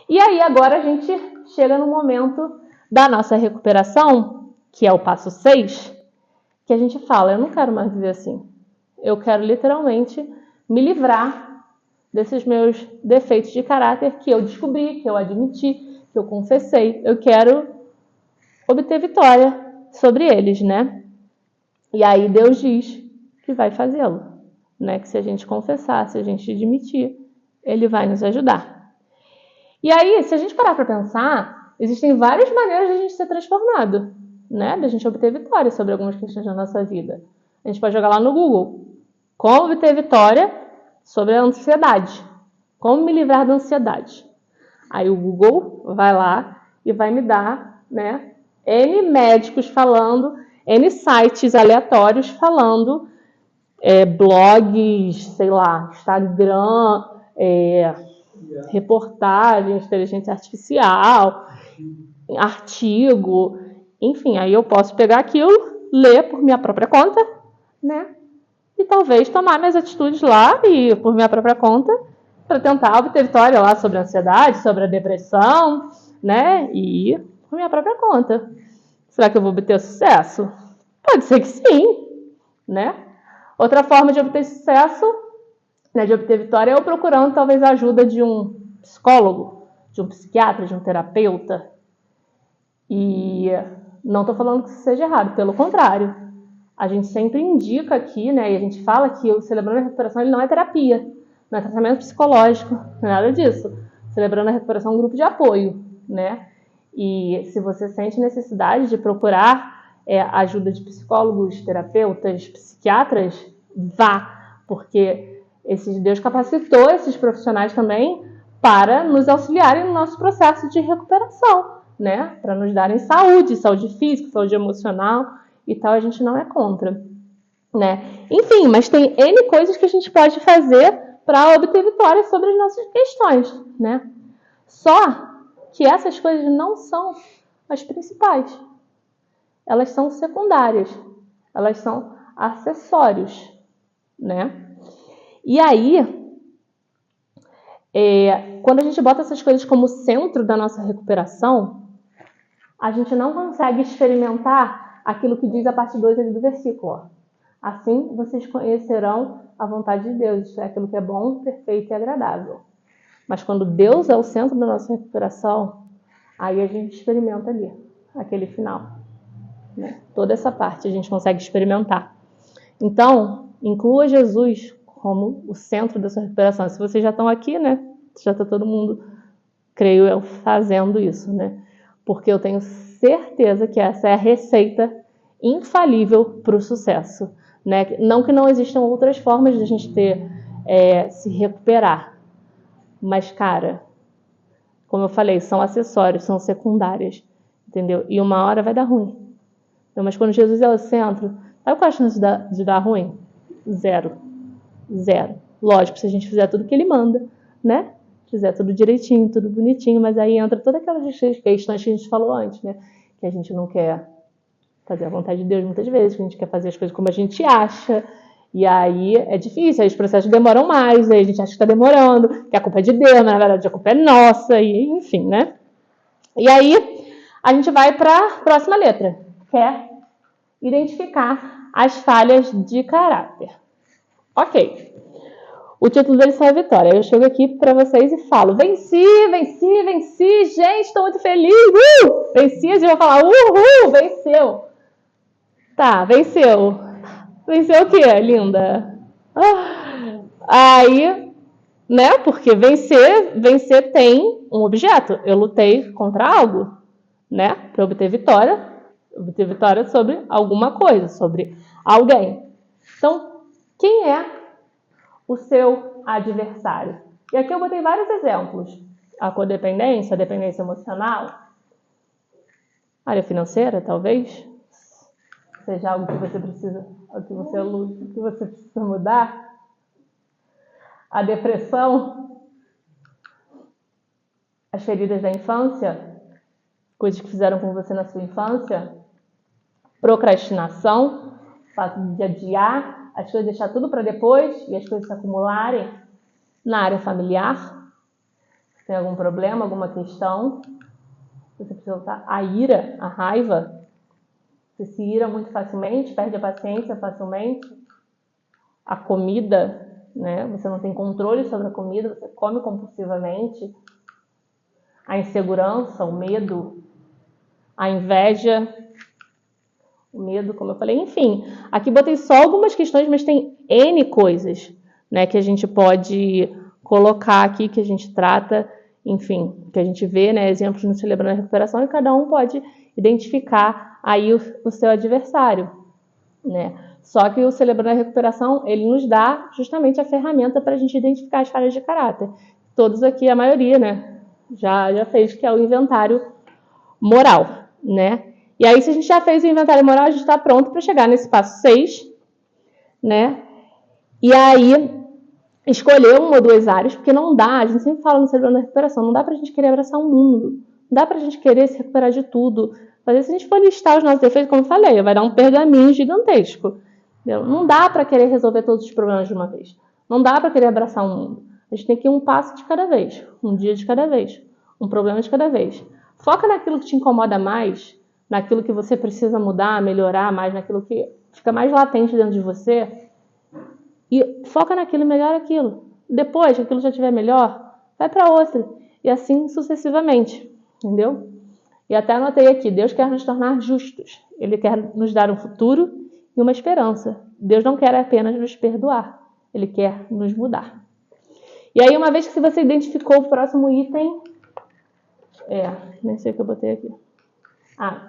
E aí agora a gente chega no momento da nossa recuperação, que é o passo 6, que a gente fala, eu não quero mais viver assim. Eu quero literalmente me livrar desses meus defeitos de caráter que eu descobri, que eu admiti, que eu confessei. Eu quero obter vitória sobre eles, né? E aí Deus diz que vai fazê-lo, né? Que se a gente confessar, se a gente admitir, Ele vai nos ajudar. E aí, se a gente parar para pensar, existem várias maneiras de a gente ser transformado, né? Da gente obter vitória sobre algumas questões da nossa vida. A gente pode jogar lá no Google, como obter vitória sobre a ansiedade. Como me livrar da ansiedade. Aí o Google vai lá e vai me dar, né, N médicos falando, N sites aleatórios falando, blogs, sei lá, Instagram, reportagens, inteligência artificial, artigo, enfim, aí eu posso pegar aquilo, ler por minha própria conta, né, e talvez tomar minhas atitudes lá e por minha própria conta, para tentar obter vitória lá sobre a ansiedade, sobre a depressão, né? E por minha própria conta. Será que eu vou obter sucesso? Pode ser que sim, né? Outra forma de obter sucesso, né, de obter vitória, é eu procurando talvez a ajuda de um psicólogo, de um psiquiatra, de um terapeuta. E não estou falando que isso seja errado, pelo contrário. A gente sempre indica aqui, né, e a gente fala que o Celebrando a Recuperação ele não é terapia. Não é tratamento psicológico, não é nada disso. Celebrando a Recuperação é um grupo de apoio, né? E se você sente necessidade de procurar ajuda de psicólogos, terapeutas, psiquiatras, vá, porque Deus capacitou esses profissionais também para nos auxiliarem no nosso processo de recuperação, né? Para nos darem saúde física, saúde emocional e tal, a gente não é contra, né? Enfim, mas tem N coisas que a gente pode fazer para obter vitória sobre as nossas questões, né? Só que essas coisas não são as principais. Elas são secundárias. Elas são acessórios, né? E aí, quando a gente bota essas coisas como centro da nossa recuperação, a gente não consegue experimentar aquilo que diz a parte 2 ali do versículo, ó. Assim, vocês conhecerão a vontade de Deus, isso é aquilo que é bom, perfeito e agradável. Mas quando Deus é o centro da nossa recuperação, aí a gente experimenta ali, aquele final, né? Toda essa parte a gente consegue experimentar. Então, inclua Jesus como o centro da sua recuperação. Se vocês já estão aqui, né? Já está todo mundo, creio eu, fazendo isso, né? Porque eu tenho certeza que essa é a receita infalível para o sucesso. Né? Não que não existam outras formas de a gente se recuperar. Mas, cara, como eu falei, são acessórios, são secundárias. Entendeu? E uma hora vai dar ruim. Então, mas quando Jesus é o centro, qual é a chance de dar ruim? Zero. Lógico, se a gente fizer tudo que ele manda, né? Fizer tudo direitinho, tudo bonitinho, mas aí entra todas aquelas questões que a gente falou antes, né? Que a gente não quer fazer a vontade de Deus muitas vezes, que a gente quer fazer as coisas como a gente acha, e aí é difícil, aí os processos demoram mais, aí a gente acha que está demorando, que a culpa é de Deus, mas na verdade a culpa é nossa, e enfim, né? E aí a gente vai para a próxima letra, que é identificar as falhas de caráter. Ok. O título dele só é Vitória. Eu chego aqui para vocês e falo, venci, gente, estou muito feliz, venci, a gente vai falar, venceu. Tá, venceu. Venceu o quê, linda? Aí, né? Porque vencer tem um objeto. Eu lutei contra algo, né? Para obter vitória sobre alguma coisa, sobre alguém. Então, quem é o seu adversário? E aqui eu botei vários exemplos. A codependência, a dependência emocional, área financeira, talvez, seja algo que você precisa, que você luta, que você precisa mudar. A depressão, as feridas da infância, coisas que fizeram com você na sua infância, procrastinação, o fato de adiar as coisas, deixar tudo para depois e as coisas se acumularem. Na área familiar, se tem algum problema, alguma questão, você precisa lutar. A ira, a raiva, você se ira muito facilmente, perde a paciência facilmente. A comida, né? Você não tem controle sobre a comida, você come compulsivamente. A insegurança, o medo, a inveja, o medo, como eu falei. Enfim, aqui botei só algumas questões, mas tem N coisas, né, que a gente pode colocar aqui, que a gente trata, enfim, que a gente vê, né, exemplos no Celebrando a Recuperação, e cada um pode identificar aí o seu adversário, né? Só que o Celebrando a Recuperação, ele nos dá justamente a ferramenta para a gente identificar as falhas de caráter. Todos aqui, a maioria, né, já fez, que é o inventário moral, né? E aí, se a gente já fez o inventário moral, a gente está pronto para chegar nesse passo 6, né? E aí, escolher uma ou duas áreas, porque não dá, a gente sempre fala no Celebrando a Recuperação, não dá para a gente querer abraçar o mundo, não dá para a gente querer se recuperar de tudo. Mas se a gente for listar os nossos defeitos, como eu falei, vai dar um pergaminho gigantesco. Entendeu? Não dá para querer resolver todos os problemas de uma vez. Não dá para querer abraçar o mundo. A gente tem que ir um passo de cada vez, um dia de cada vez, um problema de cada vez. Foca naquilo que te incomoda mais, naquilo que você precisa mudar, melhorar mais, naquilo que fica mais latente dentro de você. E foca naquilo e melhora aquilo. Depois que aquilo já estiver melhor, vai para outra. E assim sucessivamente. Entendeu? E até anotei aqui, Deus quer nos tornar justos. Ele quer nos dar um futuro e uma esperança. Deus não quer apenas nos perdoar. Ele quer nos mudar. E aí, uma vez que você identificou o próximo item... nem sei o que eu botei aqui.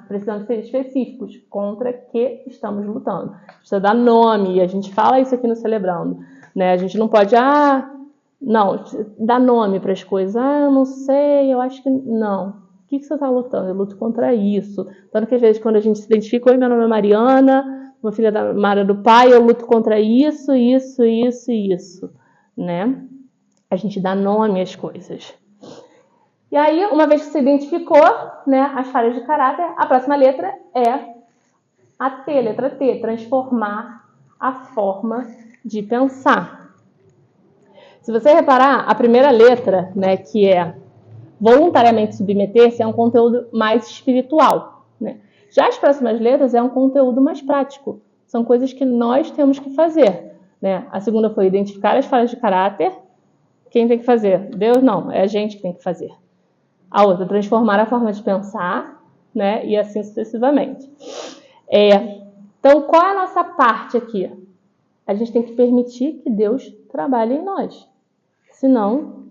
Precisamos ser específicos. Contra que estamos lutando. Precisa dar nome. E a gente fala isso aqui no Celebrando. Né? A gente não pode... não, dá nome para as coisas. Eu não sei, eu acho que... Não. O que você está lutando? Eu luto contra isso. Tanto que às vezes quando a gente se identifica, oi, meu nome é Mariana, uma filha da Mara do pai, eu luto contra isso, isso, isso e isso. Né? A gente dá nome às coisas. E aí, uma vez que você identificou, né, as falhas de caráter, a próxima letra é a T, letra T, transformar a forma de pensar. Se você reparar, a primeira letra, né, que é voluntariamente submeter-se, é um conteúdo mais espiritual, né? Já as próximas letras é um conteúdo mais prático. São coisas que nós temos que fazer, né? A segunda foi identificar as falhas de caráter. Quem tem que fazer? Deus não, é a gente que tem que fazer. A outra, transformar a forma de pensar, né? E assim sucessivamente. Então, qual é a nossa parte aqui? A gente tem que permitir que Deus trabalhe em nós. Senão,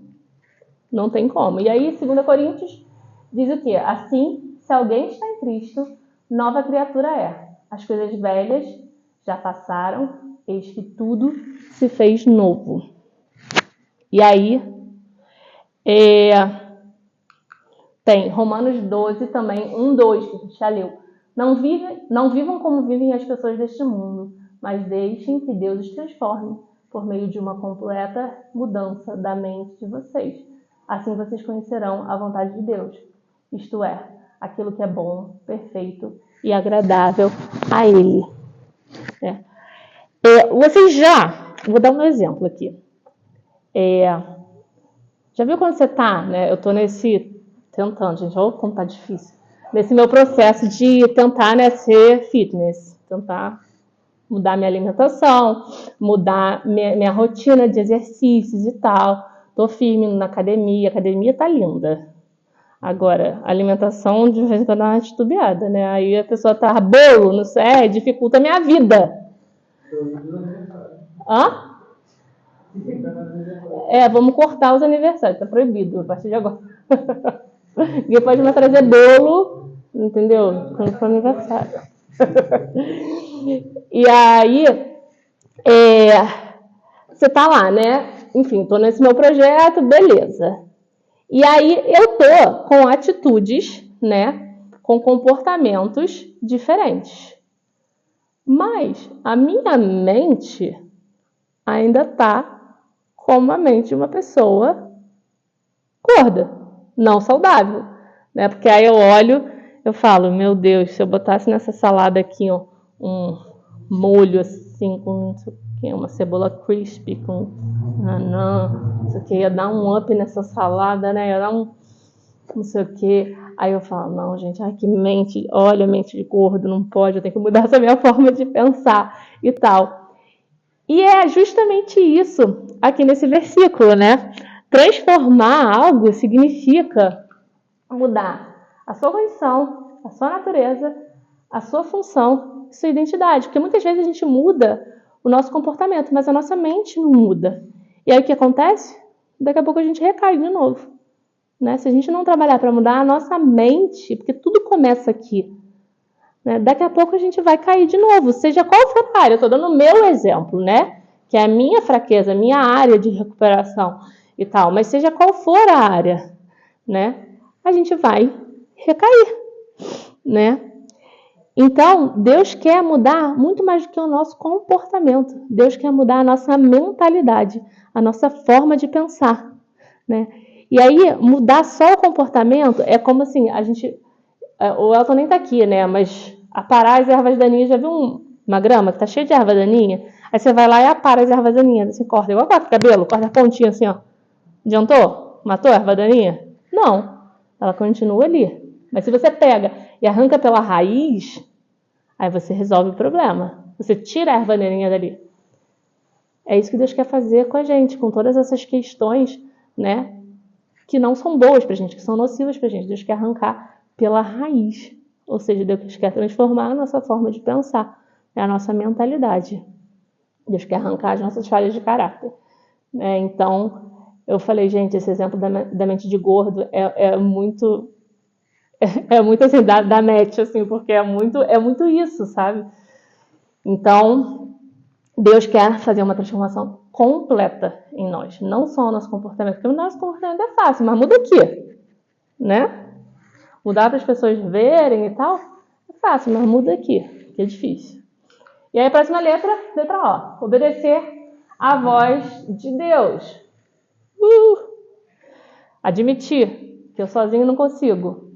não tem como. E aí, 2 Coríntios diz o quê? Assim, se alguém está em Cristo, nova criatura é. As coisas velhas já passaram, eis que tudo se fez novo. E aí, tem Romanos 12 também, 1-2, que a gente já leu. Não vivam como vivem as pessoas deste mundo, mas deixem que Deus os transforme por meio de uma completa mudança da mente de vocês. Assim vocês conhecerão a vontade de Deus, isto é, aquilo que é bom, perfeito e agradável a Ele. Vou dar um exemplo aqui. Já viu quando você está, né? Eu estou tentando, gente, olha como está difícil. Nesse meu processo de tentar, né, ser fitness, tentar mudar minha alimentação, mudar minha rotina de exercícios e tal. Tô firme na academia, a academia tá linda. Agora, alimentação de vez em quando dá uma titubeada, né? Aí a pessoa tá bolo, não sei, dificulta a minha vida. Hã? Vamos cortar os aniversários, tá proibido a partir de agora. Ninguém pode mais trazer bolo, entendeu? Quando for aniversário. E aí, você tá lá, né? Enfim, tô nesse meu projeto, beleza. E aí eu tô com atitudes, né? Com comportamentos diferentes. Mas a minha mente ainda tá como a mente de uma pessoa gorda, não saudável, né? Porque aí eu olho, eu falo, meu Deus, se eu botasse nessa salada aqui um molho assim, com não sei o que, uma cebola crispy, com não sei o que, ia dar um up nessa salada, né? Ia dar um não sei o que. Aí eu falo, não, gente, ai que mente, olha, mente de gordo, não pode, eu tenho que mudar essa minha forma de pensar e tal. E é justamente isso aqui nesse versículo, né? Transformar algo significa mudar a sua condição, a sua natureza, a sua função, a sua identidade. Porque muitas vezes a gente muda o nosso comportamento, mas a nossa mente não muda. E aí o que acontece? Daqui a pouco a gente recai de novo. Né? Se a gente não trabalhar para mudar a nossa mente, porque tudo começa aqui, né? Daqui a pouco a gente vai cair de novo, seja qual for a área. Eu estou dando o meu exemplo, né? Que é a minha fraqueza, a minha área de recuperação e tal. Mas seja qual for a área, né? A gente vai recair, né? Então, Deus quer mudar muito mais do que o nosso comportamento. Deus quer mudar a nossa mentalidade, a nossa forma de pensar, né? E aí, mudar só o comportamento é como assim, a gente... O Elton nem tá aqui, né? Mas aparar as ervas daninhas, já viu uma grama que tá cheia de erva daninha? Aí você vai lá e apara as ervas daninhas, você corta, igual corta o cabelo, corta a pontinha assim, ó. Adiantou? Matou a erva daninha? Não, ela continua ali. Mas se você pega e arranca pela raiz, aí você resolve o problema. Você tira a erva daninha dali. É isso que Deus quer fazer com a gente, com todas essas questões, né? Que não são boas pra gente, que são nocivas pra gente. Deus quer arrancar pela raiz. Ou seja, Deus quer transformar a nossa forma de pensar, a nossa mentalidade. Deus quer arrancar as nossas falhas de caráter. Então, eu falei, gente, esse exemplo da mente de gordo é muito assim, da match, assim, porque é muito isso, sabe? Então, Deus quer fazer uma transformação completa em nós, não só o nosso comportamento, porque o nosso comportamento é fácil, mas muda aqui, né? Mudar para as pessoas verem e tal, é fácil, mas muda aqui, que é difícil. E aí a próxima letra O, obedecer à voz de Deus. Admitir que eu sozinho não consigo,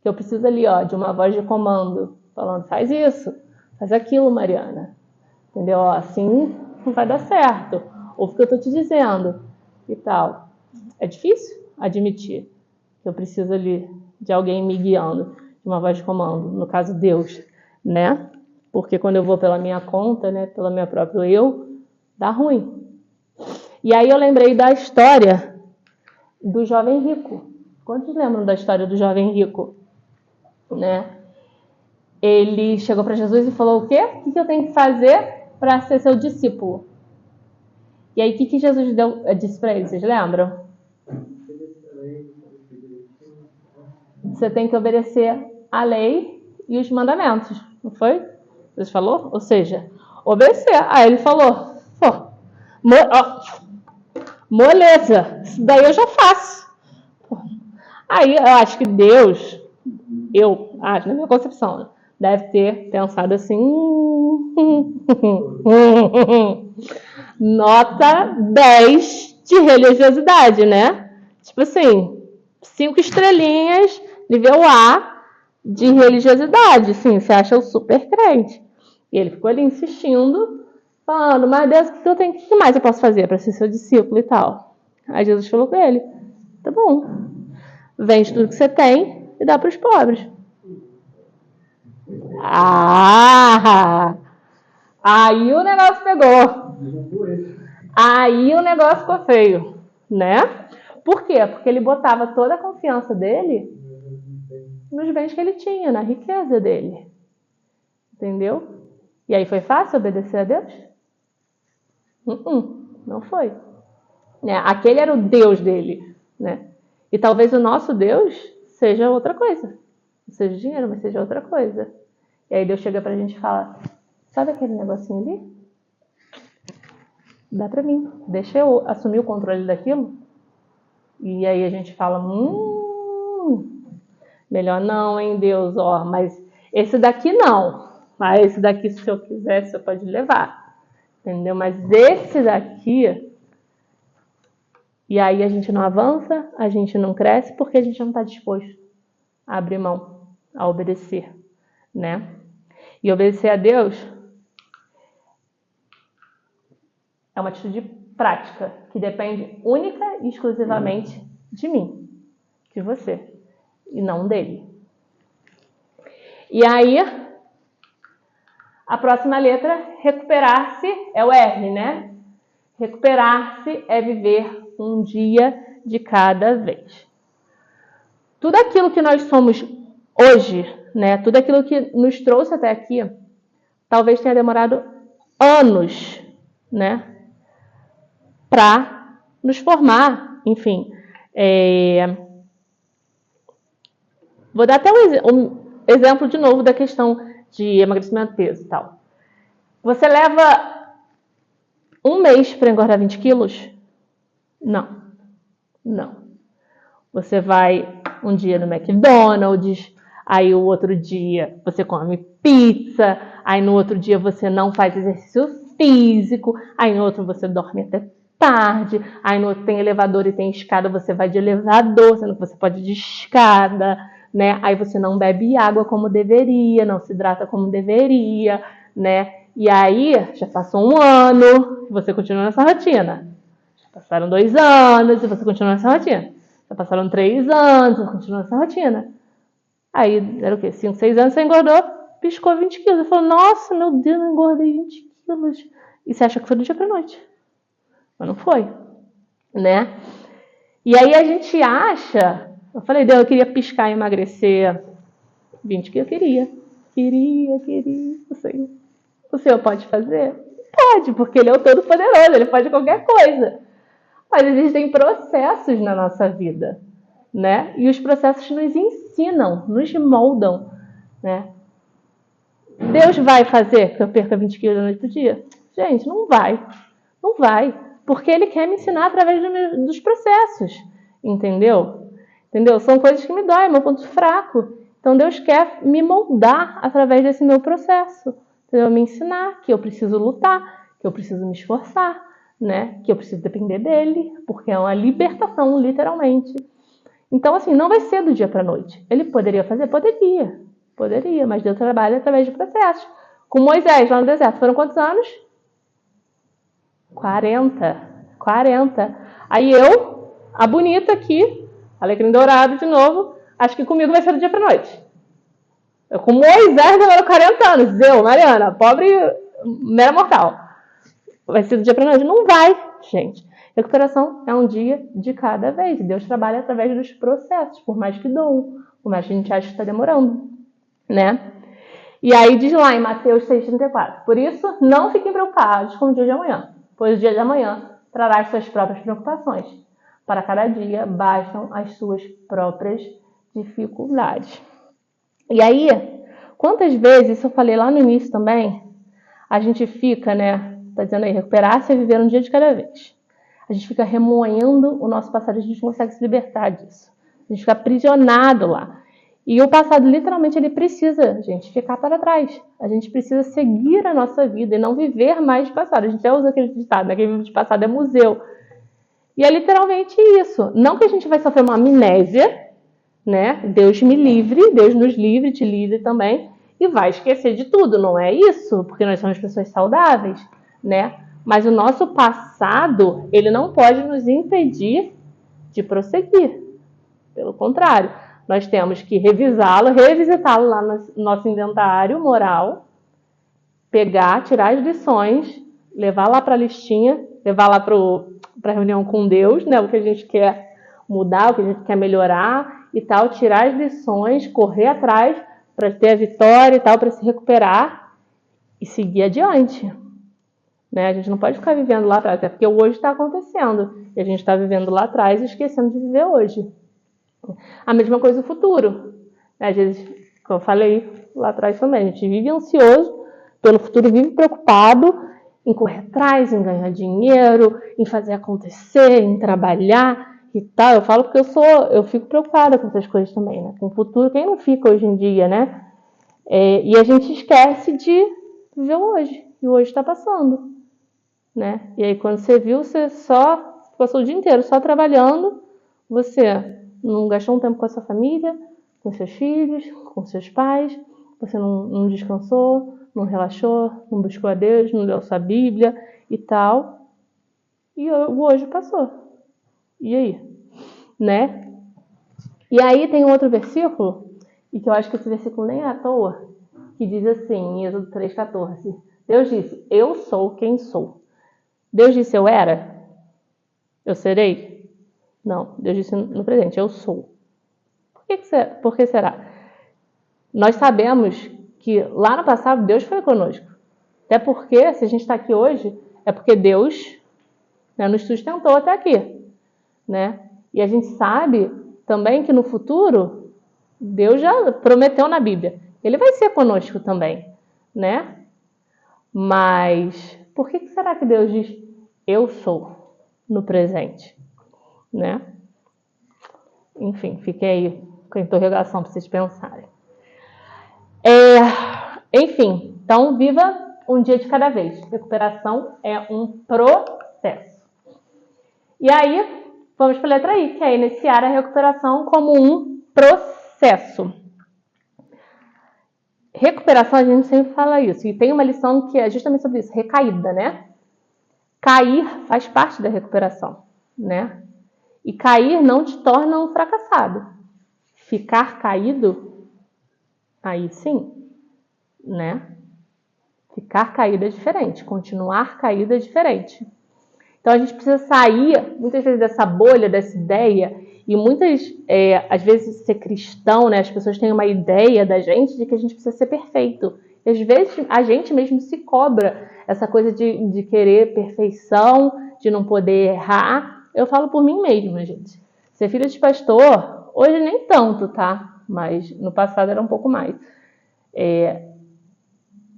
que eu preciso ali, ó, de uma voz de comando, falando, faz isso, faz aquilo, Mariana. Entendeu? Ó, assim não vai dar certo. Ouve o que eu estou te dizendo e tal. É difícil admitir que eu preciso ali de alguém me guiando, de uma voz de comando, no caso Deus, né? Porque quando eu vou pela minha conta, né, pelo meu próprio eu, dá ruim. E aí eu lembrei da história do jovem rico. Quantos lembram da história do jovem rico? Né? Ele chegou para Jesus e falou o quê? O que eu tenho que fazer para ser seu discípulo? E aí, o que Jesus disse para ele? Vocês lembram? Você tem que obedecer a lei e os mandamentos, não foi? Jesus falou? Ou seja, obedecer. Aí ele falou, moleza, isso daí eu já faço. Aí eu acho que Deus, na minha concepção, deve ter pensado assim, nota 10 de religiosidade, né? Tipo assim, 5 estrelinhas, nível A de religiosidade, sim, você acha o super crente. E ele ficou ali insistindo, falando, mas Deus, o que mais eu posso fazer para ser seu discípulo e tal? Aí Jesus falou com ele, tá bom, vende tudo que você tem e dá para os pobres. Aí o negócio pegou. Aí o negócio ficou feio, né? Por quê? Porque ele botava toda a confiança dele nos bens que ele tinha, na riqueza dele. Entendeu? E aí foi fácil obedecer a Deus? Não foi. Aquele era o Deus dele, né? E talvez o nosso Deus seja outra coisa. Não seja dinheiro, mas seja outra coisa. E aí Deus chega pra gente e fala, sabe aquele negocinho ali? Dá pra mim. Deixa eu assumir o controle daquilo. E aí a gente fala, melhor não, hein, Deus, ó, mas esse daqui não. Mas esse daqui, se eu quiser, você pode levar. Entendeu? Mas esse daqui... E aí a gente não avança, a gente não cresce, porque a gente não está disposto a abrir mão, a obedecer, né? E obedecer a Deus é uma atitude prática, que depende única e exclusivamente de mim, de você, e não dele. E aí, a próxima letra, recuperar-se, é o R, né? Recuperar-se é viver um dia de cada vez. Tudo aquilo que nós somos hoje, né? Tudo aquilo que nos trouxe até aqui, talvez tenha demorado anos, né? Para nos formar, enfim. Vou dar até um exemplo de novo da questão de emagrecimento, peso e tal. Você leva um mês para engordar 20 quilos? Não. Você vai um dia no McDonald's, aí o outro dia você come pizza, aí no outro dia você não faz exercício físico, aí no outro você dorme até tarde, aí no outro tem elevador e tem escada, você vai de elevador, sendo que você pode ir de escada, né? Aí você não bebe água como deveria, não se hidrata como deveria, né? E aí, já passou um ano e você continua nessa rotina. Já passaram 2 anos e você continua nessa rotina. Já passaram 3 anos e você continua nessa rotina. Aí, era o quê? 5, 6 anos você engordou, piscou 20 quilos. Você falou, nossa, meu Deus, eu engordei 20 quilos. E você acha que foi do dia pra noite. Mas não foi, né? E aí a gente acha... Eu falei, Deus, eu queria piscar e emagrecer 20 quilos. Queria. O Senhor pode fazer? Pode, porque Ele é o Todo-Poderoso, Ele pode qualquer coisa. Mas existem processos na nossa vida, né? E os processos nos ensinam, nos moldam, né? Deus vai fazer que eu perca 20 quilos da noite pro dia? Gente, não vai. Não vai. Porque Ele quer me ensinar através dos processos, entendeu? São coisas que me doem, meu ponto fraco. Então Deus quer me moldar através desse meu processo. Entendeu? Me ensinar que eu preciso lutar, que eu preciso me esforçar, né? Que eu preciso depender dele, porque é uma libertação, literalmente. Então, assim, não vai ser do dia para a noite. Ele poderia fazer? Poderia, mas Deus trabalha através de processos. Com Moisés, lá no deserto, foram quantos anos? 40. Aí eu, a bonita aqui, alecrim dourado de novo, acho que comigo vai ser do dia para a noite. Eu, com Moisés, demorou 40 anos. Eu, Mariana, pobre, mera mortal. Vai ser do dia para a noite? Não vai, gente. Recuperação é um dia de cada vez. Deus trabalha através dos processos, por mais que doam, por mais que a gente ache que está demorando, né? E aí diz lá em Mateus 6,34. Por isso, não fiquem preocupados com o dia de amanhã, pois o dia de amanhã trará as suas próprias preocupações. Para cada dia bastam as suas próprias dificuldades. E aí, quantas vezes, isso eu falei lá no início também, a gente fica, né, tá dizendo aí, recuperar-se e viver um dia de cada vez. A gente fica remoendo o nosso passado, a gente não consegue se libertar disso. A gente fica aprisionado lá. E o passado, literalmente, ele precisa, gente, ficar para trás. A gente precisa seguir a nossa vida e não viver mais de passado. A gente até usa aquele ditado, né, que vive de passado é museu. E é literalmente isso. Não que a gente vai sofrer uma amnésia, né? Deus me livre, Deus nos livre, te livre também, e vai esquecer de tudo, não é isso? Porque nós somos pessoas saudáveis, né? Mas o nosso passado, ele não pode nos impedir de prosseguir. Pelo contrário, nós temos que revisá-lo, revisitá-lo lá no nosso inventário moral, pegar, tirar as lições, levar lá para a listinha, levar lá para a reunião com Deus, né? O que a gente quer mudar, o que a gente quer melhorar, e tal, tirar as lições, correr atrás para ter a vitória e tal, para se recuperar e seguir adiante. Né? A gente não pode ficar vivendo lá atrás, até porque o hoje está acontecendo. E a gente está vivendo lá atrás e esquecendo de viver hoje. A mesma coisa no futuro. Às vezes, como eu falei lá atrás também, a gente vive ansioso pelo futuro, vive preocupado em correr atrás, em ganhar dinheiro, em fazer acontecer, em trabalhar e tal. Eu falo porque eu fico preocupada com essas coisas também, né? Com o futuro, quem não fica hoje em dia, né? E a gente esquece de viver hoje. E o hoje está passando. Né? E aí quando você viu, você só passou o dia inteiro só trabalhando, você não gastou um tempo com a sua família, com seus filhos, com seus pais, você não descansou, não relaxou, não buscou a Deus, não leu sua Bíblia e tal. E o hoje passou. E aí? Né? E aí tem um outro versículo, e que eu acho que esse versículo nem é à toa, que diz assim, em Êxodo 3,14, Deus disse, eu sou quem sou. Deus disse eu era? Eu serei? Não, Deus disse no presente, eu sou. Por que será? Nós sabemos que lá no passado Deus foi conosco. Até porque, se a gente está aqui hoje, é porque Deus, né, nos sustentou até aqui. Né? E a gente sabe também que no futuro, Deus já prometeu na Bíblia. Ele vai ser conosco também. Né? Mas, por que será que Deus diz eu sou no presente? Né? Enfim, fiquei aí com a interrogação para vocês pensarem. Enfim, então viva um dia de cada vez. Recuperação é um processo. E aí, vamos para a letra I, que é iniciar a recuperação como um processo. Recuperação, a gente sempre fala isso. E tem uma lição que é justamente sobre isso, recaída, né? Cair faz parte da recuperação, né? E cair não te torna um fracassado. Ficar caído, aí sim, né? Ficar caído é diferente, continuar caído é diferente. Então a gente precisa sair, muitas vezes, dessa bolha, dessa ideia, e muitas, às vezes, ser cristão, né? As pessoas têm uma ideia da gente de que a gente precisa ser perfeito. E às vezes a gente mesmo se cobra essa coisa de querer perfeição, de não poder errar. Eu falo por mim mesma, gente. Ser filha de pastor, hoje nem tanto, tá? Mas no passado era um pouco mais.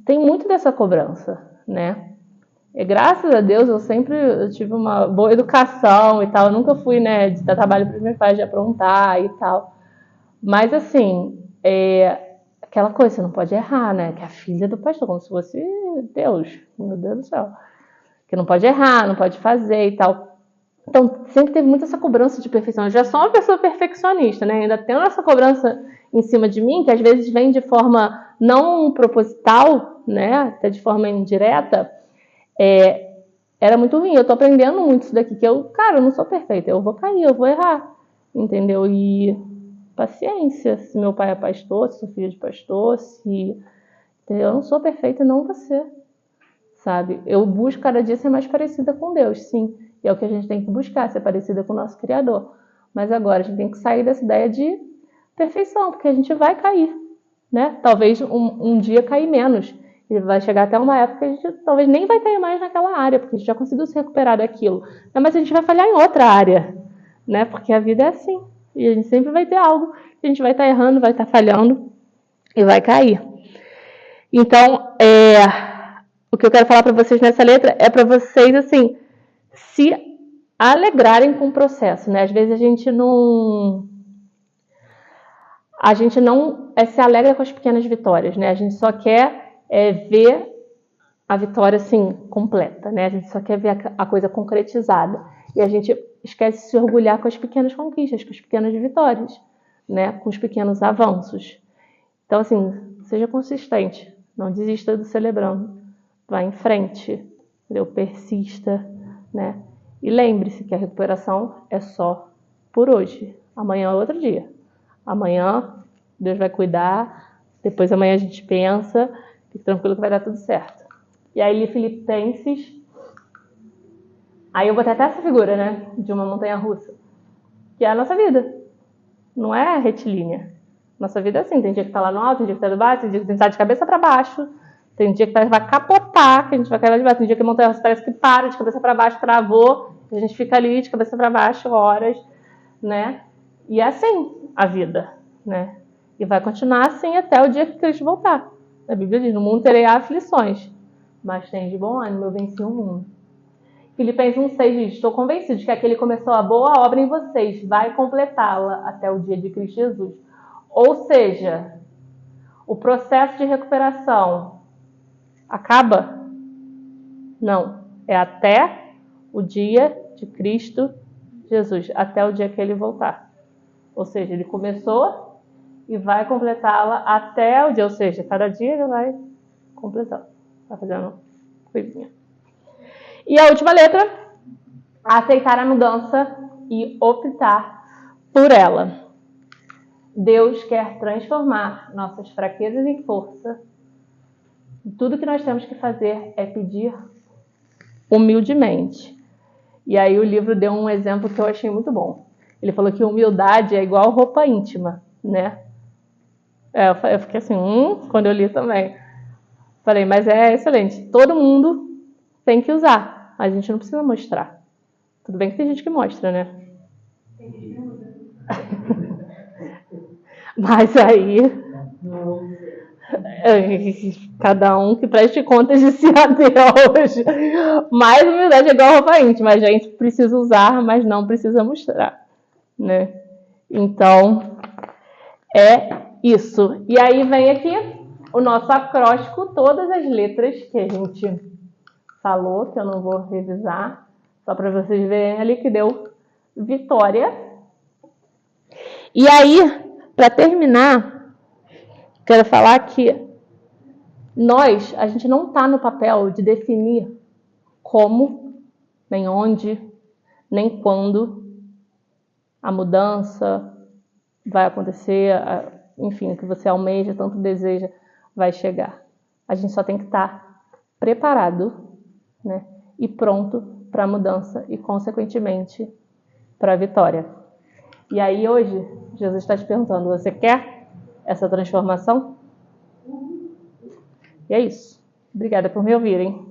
Tem muito dessa cobrança, né? Graças a Deus eu tive uma boa educação e tal. Eu nunca fui, né, de dar trabalho para os meus pais, de aprontar e tal. Mas assim, aquela coisa, você não pode errar, né? Que é a filha do pastor, como se fosse Deus, meu Deus do céu. Que não pode errar, não pode fazer e tal. Então, sempre teve muito essa cobrança de perfeição. Eu já sou uma pessoa perfeccionista, né? Ainda tenho essa cobrança em cima de mim, que às vezes vem de forma não proposital, né? Até de forma indireta. Era muito ruim. Eu tô aprendendo muito isso daqui, que eu não sou perfeita. Eu vou cair, eu vou errar, entendeu? E paciência. Se meu pai é pastor, se sou filha de pastor, entendeu? Eu não sou perfeita e não vou ser, sabe? Eu busco cada dia ser mais parecida com Deus, sim. E é o que a gente tem que buscar, ser parecida com o nosso Criador. Mas agora a gente tem que sair dessa ideia de perfeição, porque a gente vai cair, né? Talvez um dia cair menos. E vai chegar até uma época que a gente talvez nem vai cair mais naquela área, porque a gente já conseguiu se recuperar daquilo. Mas a gente vai falhar em outra área, né? Porque a vida é assim. E a gente sempre vai ter algo que a gente vai estar errando, vai estar falhando e vai cair. Então, o que eu quero falar para vocês nessa letra é para vocês, assim, se alegrarem com o processo, né? Às vezes a gente não se alegra com as pequenas vitórias, né? A gente só quer ver a vitória, assim, completa, né? A gente só quer ver a coisa concretizada. E a gente esquece de se orgulhar com as pequenas conquistas, com as pequenas vitórias, né? Com os pequenos avanços. Então, assim, seja consistente. Não desista do celebrando. Vá em frente, entendeu? Persista, né? E lembre-se que a recuperação é só por hoje. Amanhã é outro dia. Amanhã Deus vai cuidar. Depois amanhã a gente pensa. Fique tranquilo que vai dar tudo certo. E aí, Filipenses. Aí eu botei até essa figura, né? De uma montanha russa. Que é a nossa vida. Não é retilínea. Nossa vida é assim, tem dia que tá lá no alto, tem dia que tá no baixo, tem dia que tem que estar de cabeça para baixo, tem dia que vai capotar, que a gente vai cair lá de baixo, tem dia que a montanha parece que para, de cabeça para baixo, travou, a gente fica ali de cabeça para baixo horas, né? E é assim a vida, né? E vai continuar assim até o dia que Cristo voltar. A Bíblia diz, no mundo terei aflições, mas tem de bom ânimo, eu venci o mundo. Filipenses 1,6 diz, estou convencido de que aquele que começou a boa obra em vocês vai completá-la até o dia de Cristo Jesus. Ou seja, o processo de recuperação acaba? Não, é até o dia de Cristo Jesus, até o dia que ele voltar. Ou seja, ele começou e vai completá-la até o dia, ou seja, cada dia ele vai completando, vai fazendo coisinha. E a última letra, aceitar a mudança e optar por ela. Deus quer transformar nossas fraquezas em força. Tudo que nós temos que fazer é pedir humildemente. E aí o livro deu um exemplo que eu achei muito bom. Ele falou que humildade é igual roupa íntima, né? Eu fiquei assim, quando eu li também. Falei, mas é excelente. Todo mundo tem que usar. A gente não precisa mostrar. Tudo bem que tem gente que mostra, né? Mas aí, cada um que preste contas de si a Deus. Mas humildade é igual roupa íntima. A gente precisa usar, mas não precisa mostrar, né? Então, é isso. E aí vem aqui o nosso acróstico, todas as letras que a gente falou, que eu não vou revisar, só para vocês verem ali que deu vitória. E aí, para terminar, quero falar que a gente não está no papel de definir como, nem onde, nem quando a mudança vai acontecer, enfim, o que você almeja, tanto deseja, vai chegar. A gente só tem que estar preparado, né, e pronto para a mudança e, consequentemente, para a vitória. E aí, hoje, Jesus está te perguntando, você quer essa transformação? E é isso. Obrigada por me ouvirem.